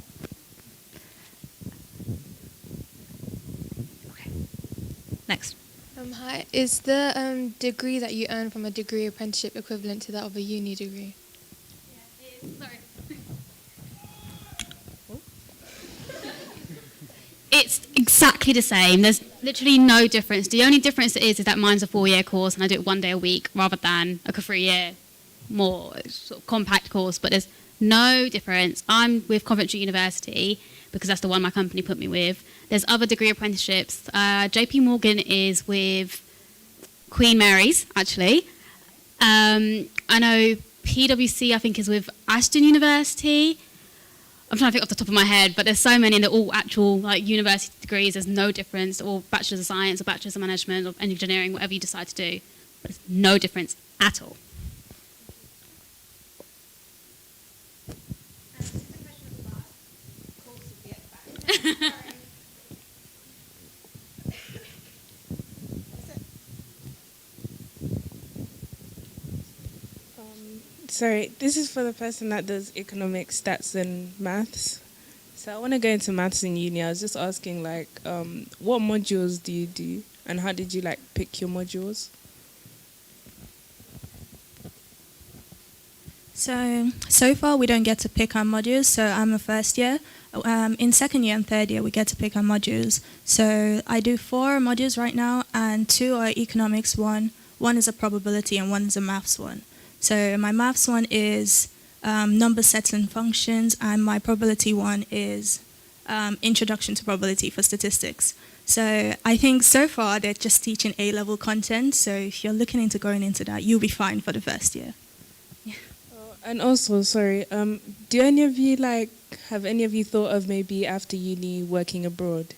Okay. Next. Hi, is the degree that you earn from a degree apprenticeship equivalent to that of a uni degree? Sorry. It's exactly the same. There's literally no difference. The only difference is that mine's a 4-year course and I do it 1 day a week rather than like a 3-year more sort of compact course. But there's no difference. I'm with Coventry University because that's the one my company put me with. There's other degree apprenticeships. JP Morgan is with Queen Mary's, actually. I know PwC, I think, is with Ashton University. I'm trying to think off the top of my head, but there's so many, and they're all actual like university degrees. There's no difference, or bachelor's of science, or bachelor's of management, or engineering, whatever you decide to do. But there's no difference at all. Sorry, this is for the person that does economics, stats, and maths. So I want to go into maths in uni. I was just asking, like, what modules do you do, and how did you pick your modules? So far we don't get to pick our modules. So I'm a first year. In second year and third year we get to pick our modules. So I do 4 modules right now, and 2 are economics. One is a probability, and 1 is a maths one. So my maths one is number sets and functions, and my probability one is introduction to probability for statistics. So I think so far they're just teaching A-level content. So if you're looking into going into that, you'll be fine for the first year. Yeah. And also, sorry, do any of you have any of you thought of maybe after uni working abroad?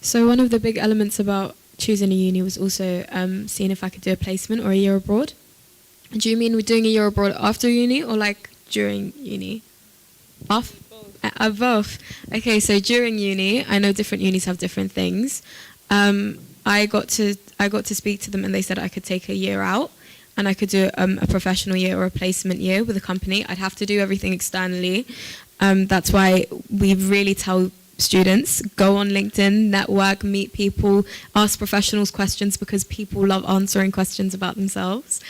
So one of the big elements about choosing a uni was also seeing if I could do a placement or a year abroad. Do you mean we're doing a year abroad after uni or during uni? Both. Both. Okay, so during uni, I know different unis have different things. I got to speak to them, and they said I could take a year out, and I could do a professional year or a placement year with a company. I'd have to do everything externally. That's why we really tell students, go on LinkedIn, network, meet people, ask professionals questions, because people love answering questions about themselves.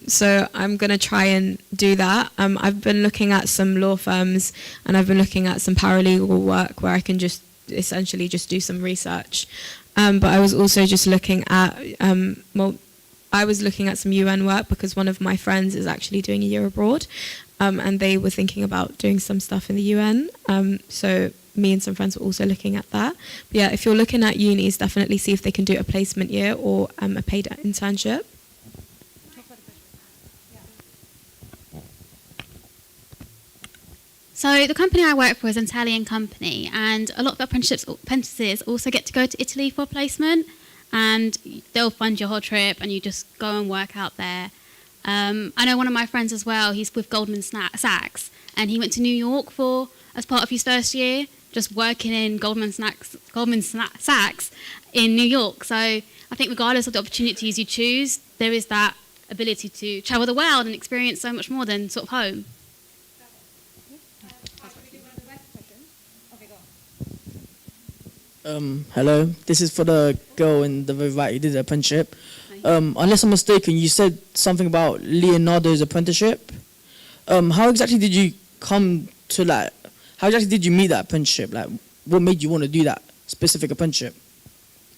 So I'm going to try and do that. I've been looking at some law firms, and I've been looking at some paralegal work where I can just essentially just do some research. But I was also just looking at, I was looking at some UN work because one of my friends is actually doing a year abroad, and they were thinking about doing some stuff in the UN. So me and some friends were also looking at that. But yeah, if you're looking at unis, definitely see if they can do a placement year or a paid internship. So the company I work for is an Italian company, and a lot of the apprentices also get to go to Italy for a placement, and they'll fund your whole trip and you just go and work out there. I know one of my friends as well, he's with Goldman Sachs, and he went to New York as part of his first year, just working in Goldman Sachs in New York. So I think regardless of the opportunities you choose, there is that ability to travel the world and experience so much more than sort of home. Hello, this is for the girl in the very right who did the apprenticeship. Unless I'm mistaken, you said something about Leonardo's apprenticeship. How exactly did you come to that? How exactly did you meet that apprenticeship? What made you want to do that specific apprenticeship?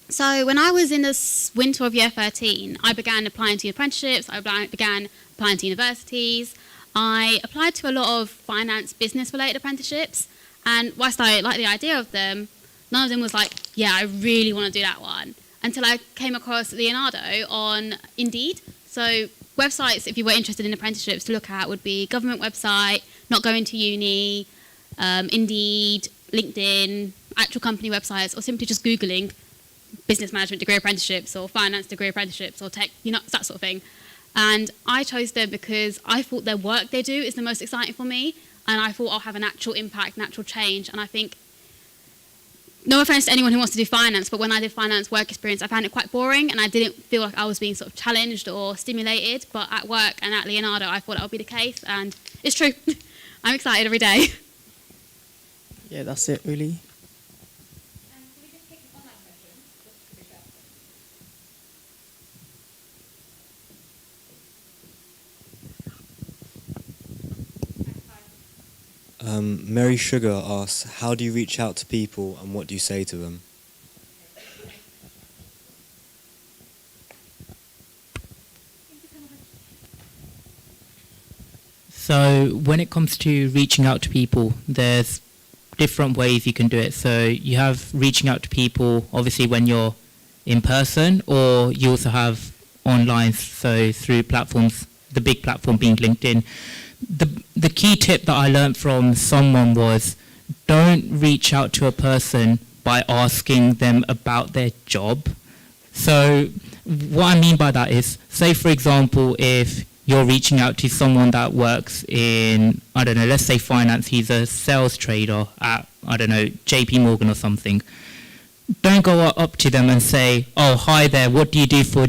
So when I was in the winter of year 13, I began applying to apprenticeships, I began applying to universities. I applied to a lot of finance, business-related apprenticeships, and whilst I liked the idea of them, none of them was like, yeah, I really want to do that one, until I came across Leonardo on Indeed. So websites, if you were interested in apprenticeships, to look at would be government website, not going to uni, Indeed, LinkedIn, actual company websites, or simply just Googling business management degree apprenticeships or finance degree apprenticeships or tech, that sort of thing. And I chose them because I thought their work they do is the most exciting for me, and I thought I'll have an actual impact, an actual change. And I think, no offense to anyone who wants to do finance, but when I did finance work experience, I found it quite boring, and I didn't feel like I was being sort of challenged or stimulated. But at work and at Leonardo, I thought that would be the case, and it's true. I'm excited every day. Yeah, that's it, really. Mary Sugar asks, how do you reach out to people and what do you say to them? So when it comes to reaching out to people, there's different ways you can do it. So you have reaching out to people, obviously, when you're in person, or you also have online, so through platforms, the big platform being LinkedIn. The key tip that I learned from someone was, don't reach out to a person by asking them about their job. So what I mean by that is, say for example, if you're reaching out to someone that works in, I don't know, let's say finance, he's a sales trader at, I don't know, JP Morgan or something. Don't go up to them and say, oh, hi there, what do you do for,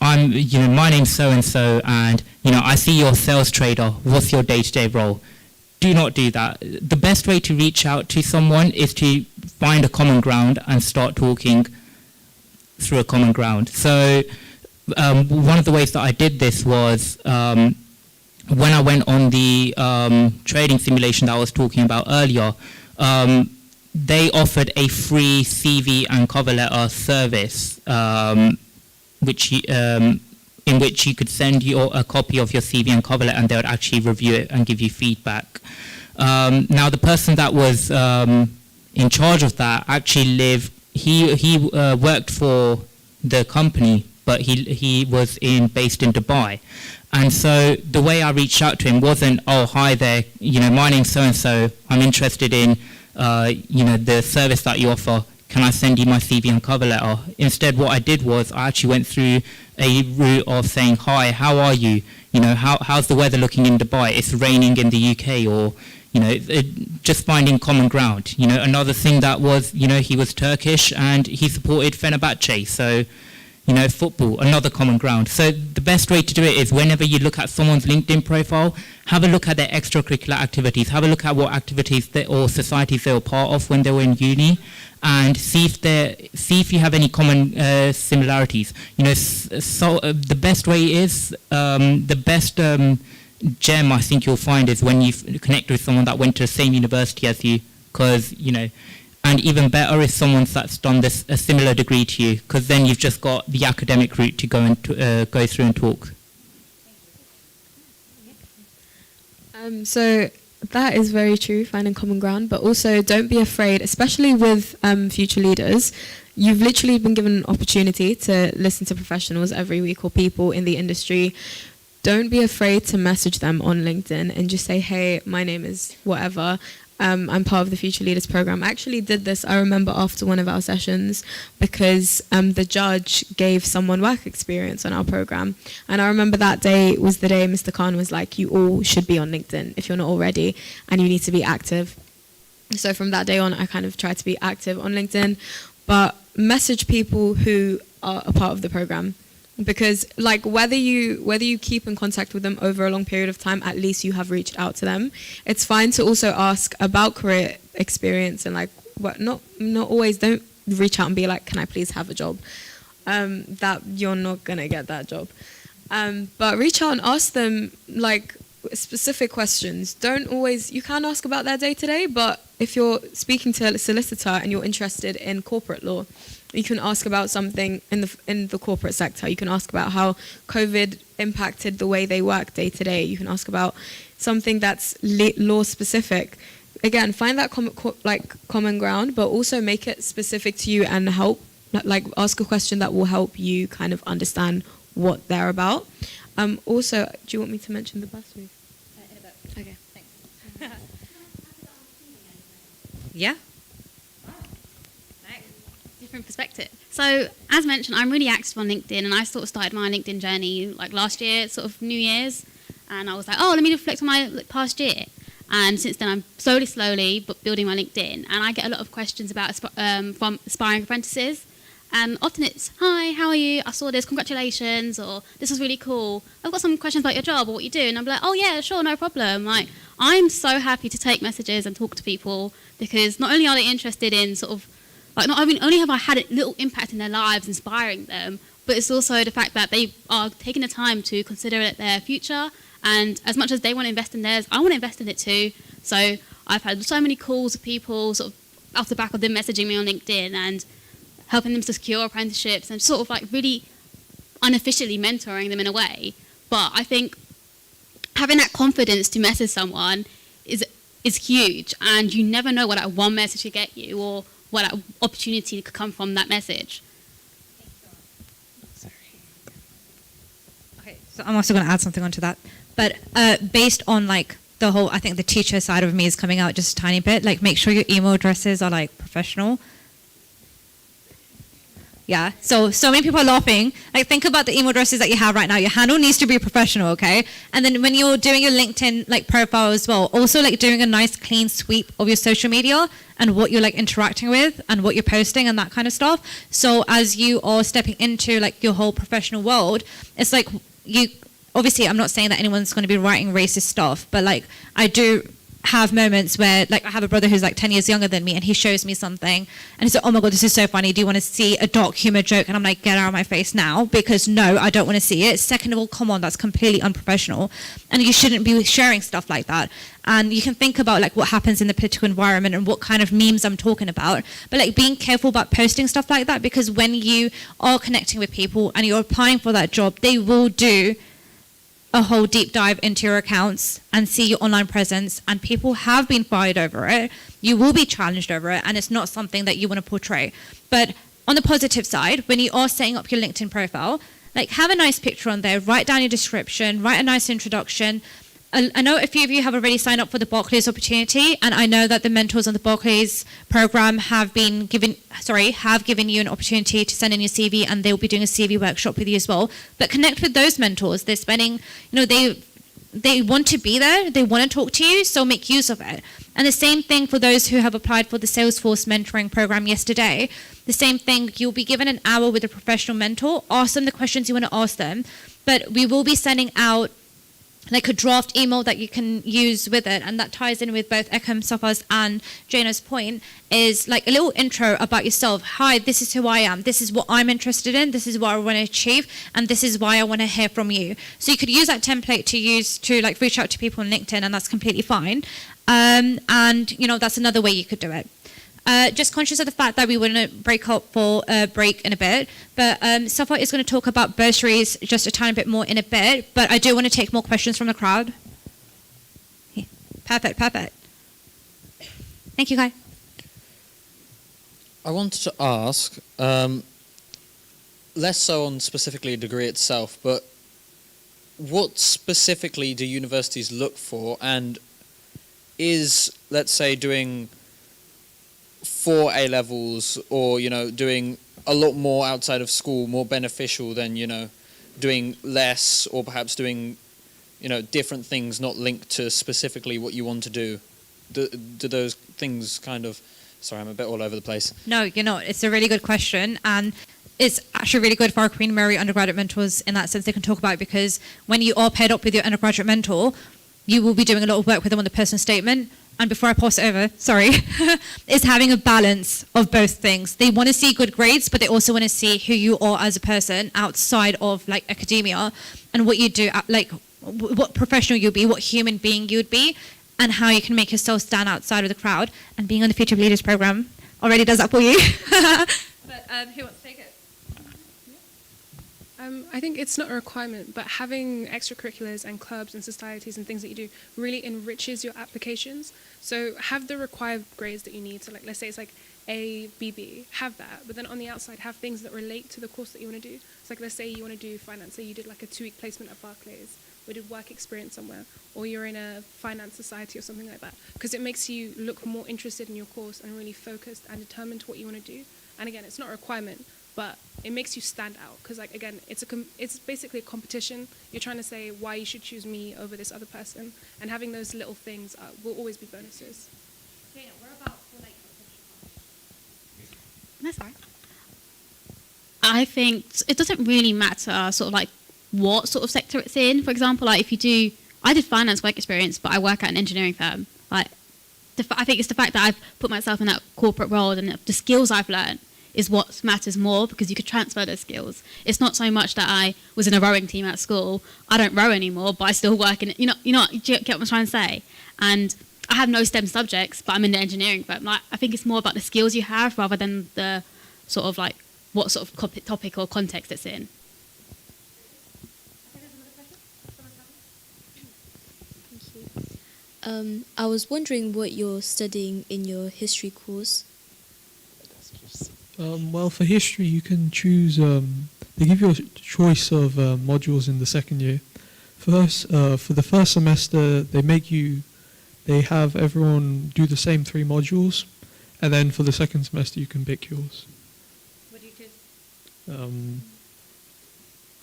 my name's so-and-so, and, I see you're a sales trader, what's your day-to-day role? Do not do that. The best way to reach out to someone is to find a common ground and start talking through a common ground. So one of the ways that I did this was when I went on the trading simulation that I was talking about earlier, they offered a free CV and cover letter service, in which you could send a copy of your CV and cover letter, and they would actually review it and give you feedback. Now, the person that was in charge of that actually he worked for the company, but he was based in Dubai. And so the way I reached out to him wasn't, oh, hi there, my name's so-and-so, I'm interested in the service that you offer, can I send you my CV and cover letter? Instead, what I did was I actually went through a route of saying, hi, how are you? How's the weather looking in Dubai? It's raining in the UK, or, just finding common ground. Another thing that was, he was Turkish and he supported Fenerbahce, so, football, another common ground. So the best way to do it is whenever you look at someone's LinkedIn profile, have a look at their extracurricular activities, have a look at what activities or societies they were part of when they were in uni, and see if you have any common similarities. The best way is, the best gem I think you'll find is when you connect with someone that went to the same university as you, because, and even better if someone that's done a similar degree to you, because then you've just got the academic route to go and go through and talk. So that is very true, finding common ground, but also don't be afraid, especially with future leaders. You've literally been given an opportunity to listen to professionals every week or people in the industry. Don't be afraid to message them on LinkedIn and just say, hey, my name is whatever. I'm part of the Future Leaders program. I actually did this, I remember, after one of our sessions, because the judge gave someone work experience on our program. And I remember that day was the day Mr. Khan was like, you all should be on LinkedIn if you're not already, and you need to be active. So from that day on, I kind of tried to be active on LinkedIn, but message people who are a part of the program. Because whether you keep in contact with them over a long period of time, at least you have reached out to them. It's fine to also ask about career experience and not always, don't reach out and be like, can I please have a job? That you're not gonna get that job. But reach out and ask them specific questions. You can ask about their day to day, but if you're speaking to a solicitor and you're interested in corporate law, you can ask about something in the corporate sector. You can ask about how COVID impacted the way they work day to day. You can ask about something that's law specific. Again, find that common ground, but also make it specific to you and help. Ask a question that will help you kind of understand what they're about. Also, do you want me to mention the bursaries? In a bit. Okay. Thanks. Yeah. Different perspective. So, as mentioned, I'm really active on LinkedIn, and I sort of started my LinkedIn journey like last year, sort of New Year's, and I was like, oh, let me reflect on my past year. And since then, I'm slowly but building my LinkedIn, and I get a lot of questions about from aspiring apprentices. And often it's, hi, how are you? I saw this, congratulations, or this was really cool. I've got some questions about your job or what you do. And I'm like, oh yeah, sure, no problem. Like, I'm so happy to take messages and talk to people, because not only are they interested in sort of, like, not only have I had a little impact in their lives, inspiring them, but it's also the fact that they are taking the time to consider their future. And as much as they want to invest in theirs, I want to invest in it too. So I've had so many calls with people sort of off the back of them messaging me on LinkedIn and helping them secure apprenticeships and sort of like really unofficially mentoring them in a way. But I think having that confidence to message someone is huge, and you never know what that one message could get you or what that opportunity could come from that message. Okay, so I'm also going to add something onto that. But based on like the whole, I think the teacher side of me is coming out just a tiny bit. Like, make sure your email addresses are like professional. Yeah, so many people are laughing. Like, think about the email addresses that you have right now. Your handle needs to be professional, okay? And then when you're doing your LinkedIn like profile as well, also like doing a nice clean sweep of your social media and what you're like interacting with and what you're posting and that kind of stuff. So as you are stepping into like your whole professional world, it's like you, obviously I'm not saying that anyone's going to be writing racist stuff, but like I do have moments where, like, I have a brother who's like 10 years younger than me, and he shows me something and he's like, oh my god, this is so funny, do you want to see a dark humor joke? And I'm like, get out of my face now, because no, I don't want to see it. Second of all, come on, that's completely unprofessional, and you shouldn't be sharing stuff like that. And you can think about like what happens in the political environment and what kind of memes I'm talking about, but like being careful about posting stuff like that, because when you are connecting with people and you're applying for that job, they will do a whole deep dive into your accounts and see your online presence, and people have been fired over it. You will be challenged over it, and it's not something that you want to portray. But on the positive side, when you are setting up your LinkedIn profile, like, have a nice picture on there, write down your description, write a nice introduction. I know a few of you have already signed up for the Barclays opportunity, and I know that the mentors on the Barclays program have given you an opportunity to send in your CV, and they'll be doing a CV workshop with you as well. But connect with those mentors. They're spending, they want to be there, they want to talk to you, so make use of it. And the same thing for those who have applied for the Salesforce mentoring program yesterday. The same thing, you'll be given an hour with a professional mentor. Ask them the questions you want to ask them, but we will be sending out like a draft email that you can use with it, and that ties in with both Ekem, Safa's and Jana's point, is like a little intro about yourself. Hi, this is who I am, this is what I'm interested in, this is what I want to achieve, and this is why I want to hear from you. So you could use that template to use to like reach out to people on LinkedIn, and that's completely fine. And that's another way you could do it. Just conscious of the fact that we want to break up for a break in a bit, but Safa is going to talk about bursaries just a tiny bit more in a bit, but I do want to take more questions from the crowd. Yeah. Perfect. Thank you, Kai. I wanted to ask, less so on specifically a degree itself, but what specifically do universities look for, and is, let's say, doing 4 A-levels or, doing a lot more outside of school more beneficial than, doing less, or perhaps doing, different things not linked to specifically what you want to do? Do those things kind of... Sorry, I'm a bit all over the place. No, you're not. It's a really good question, and it's actually really good for our Queen Mary undergraduate mentors in that sense. They can talk about it, because when you are paired up with your undergraduate mentor, you will be doing a lot of work with them on the personal statement. And before I pass it over, is having a balance of both things. They want to see good grades, but they also want to see who you are as a person outside of like academia, and what you do, like what professional you'll be, what human being you'd be, and how you can make yourself stand outside of the crowd. And being on the Future of Leaders program already does that for you. But who wants to take it? I think it's not a requirement, but having extracurriculars and clubs and societies and things that you do really enriches your applications. So have the required grades that you need. So like, let's say it's like A, B, B, have that, but then on the outside have things that relate to the course that you want to do. So like let's say you want to do finance, say you did like a 2-week placement at Barclays, or did work experience somewhere, or you're in a finance society or something like that, because it makes you look more interested in your course and really focused and determined to what you want to do. And again, it's not a requirement, but it makes you stand out, because like again, it's basically a competition. You're trying to say why you should choose me over this other person, and having those little things will always be bonuses. Okay, what about for like That's all right. I think it doesn't really matter sort of like what sort of sector it's in. For example, like if you do, I did finance work experience, but I work at an engineering firm. Like, I think it's the fact that I've put myself in that corporate role and the skills I've learned is what matters more, because you could transfer those skills. It's not so much that I was in a rowing team at school. I don't row anymore, but I still work in it. Do you get what I'm trying to say? And I have no STEM subjects, but I'm in the engineering firm. Like, I think it's more about the skills you have rather than the sort of like what sort of topic or context it's in. I was wondering what you're studying in your history course. Well, for history, you can choose. They give you a choice of modules in the second year. First, for the first semester, they have everyone do the same 3 modules, and then for the second semester, you can pick yours. What do you choose?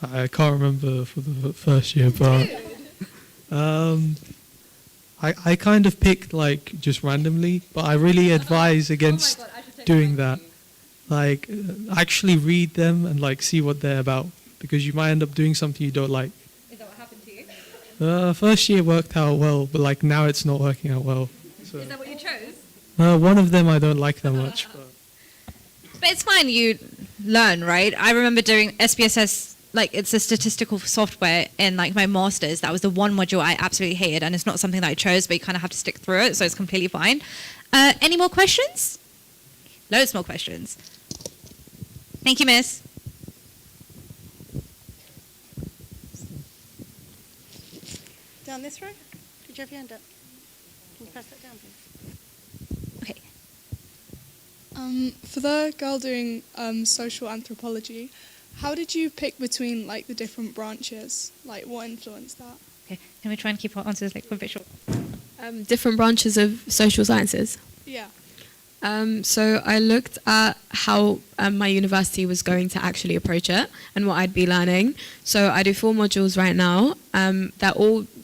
I can't remember for the first year, but I kind of picked like just randomly, but I really advise against doing that. Like, actually read them and like see what they're about, because you might end up doing something you don't like. Is that what happened to you? First year worked out well, but like now it's not working out well. So. Is that what you chose? One of them I don't like that much. But it's fine, you learn, right? I remember doing SPSS, like it's a statistical software in like my master's. That was the one module I absolutely hated, and it's not something that I chose, but you kind of have to stick through it, so it's completely fine. Any more questions? Loads more questions. Thank you, miss. Down this row? Could you have your hand up? Can you press that down, please? Okay. For the girl doing social anthropology, how did you pick between like the different branches? Like, what influenced that? Okay, can we try and keep our answers like visual? Different branches of social sciences. Yeah. So I looked at how my university was going to actually approach it and what I'd be learning. So I do 4 modules right now.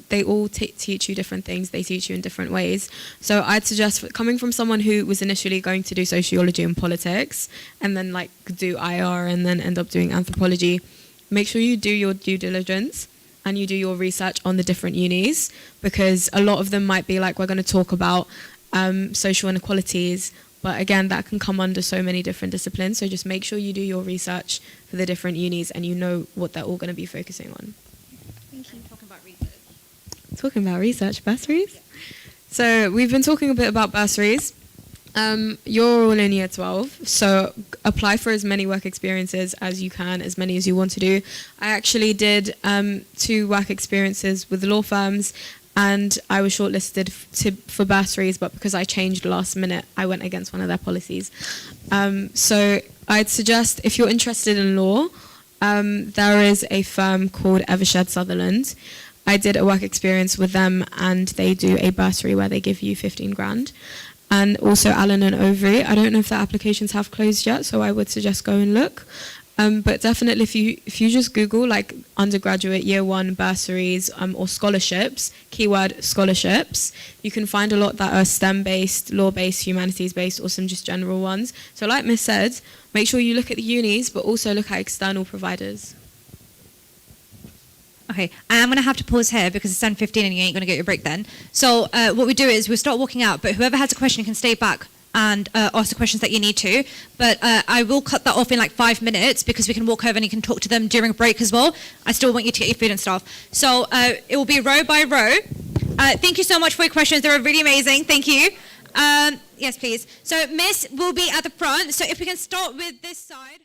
They all teach you different things. They teach you in different ways. So I'd suggest, coming from someone who was initially going to do sociology and politics and then like do IR and then end up doing anthropology, make sure you do your due diligence and you do your research on the different unis, because a lot of them might be like, we're going to talk about social inequalities, but again, that can come under so many different disciplines. So just make sure you do your research for the different unis and you know what they're all going to be focusing on. Thank you. Talking about research. Talking about research, bursaries. Yeah. So we've been talking a bit about bursaries. You're all in year 12, so apply for as many work experiences as you can, as many as you want to do. I actually did 2 work experiences with law firms, and I was shortlisted for bursaries, but because I changed last minute, I went against one of their policies. So I'd suggest, if you're interested in law, there is a firm called Evershed Sutherland. I did a work experience with them, and they do a bursary where they give you 15 grand. And also Allen and Overy. I don't know if their applications have closed yet, so I would suggest go and look. But definitely, if you just Google like undergraduate year 1 bursaries or scholarships, keyword scholarships, you can find a lot that are STEM-based, law-based, humanities-based, or some just general ones. So like Miss said, make sure you look at the unis, but also look at external providers. Okay, I'm going to have to pause here because it's 10:15 and you ain't going to get your break then. So what we do is we start walking out, but whoever has a question can stay back and ask the questions that you need to. But I will cut that off in like 5 minutes because we can walk over and you can talk to them during a break as well. I still want you to get your food and stuff. So it will be row by row. Thank you so much for your questions. They were really amazing. Thank you. Yes, please. So Miss will be at the front. So if we can start with this side.